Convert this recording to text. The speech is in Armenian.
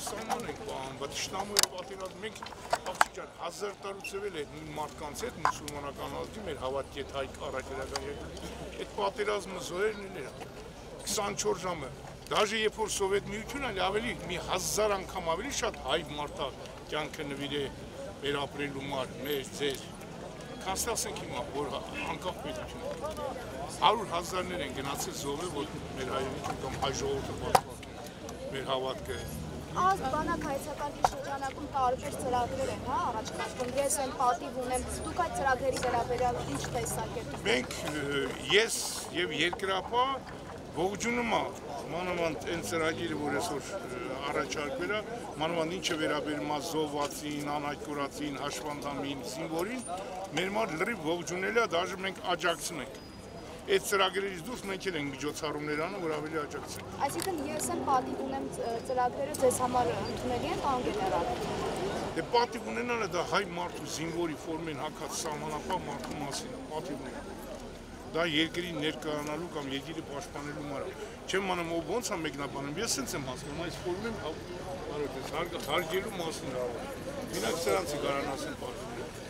սահման ենք պահում, բայց Իշտամոյը պատերազմ մենք աղջիկան 1000 տարուց ևել է մարդկանց հետ մուսուլմանական ազգի մեր հավատքի հետ հայ առաքելական երկրի այդ պատերազմը զոհերն էր 24 ժամը դաժե երբ որ Սովետ միությունը ավելի մի 1000 անգամ ավելի շատ հայ մարդա կյանքը նվիրե մեր ապրելու մար մեր ձեր Կաստասենք հիմա, որ անկախ պետություն 100,000-ներ են գնացել զոհվել, որ մեր հայրենիքին կամ հայ ժողովուրդը պատվաստում մեր հավատքը Ազգ բանակ հայեցակարգի շրջանակում տարբեր ծրագրեր են, առաջնորդվում, ես են պատիվ ունեմ, դուք այդ ծրագրերի վերաբերյալ ինչ տեսակ եք։ Մենք, ես և երկրապահ ողջունում եմ մանավանդ այն ծրագիրը, որ այսօր առաջարկվել է, մանավանդ ինչը վերաբերում է զոհվածին, անհայտ կորածին, հաշվանդամին, զինվորին, մեր մար լրիվ ողջունել է, դաժե մենք աջակցում ենք։ Այդ ծրագրերից դուրս մենք էլ ենք միջոցառումներ անում, որ ավելի աջակցենք։ Այսինքն ես եմ պատիվ ունեմ ծրագրերը ձեզ համար ընդունելի են կամ գեներալ։ Դե պատիվ ունենալը դա հայ մարդու զինվորի ֆորմեն հագած սահմանապահ մարդու մասին է, պատիվ ունենալը։ Դա երկրի ներկայանալու կամ երկիրը պաշտպանելու համար։ Չեմ անում ով ոնց է մեկնաբանում, ես սենց եմ հասկանում, այս ֆորմեն հարգելու մասին է։ Մենակ սրանցի կարան ասեն պատիվ։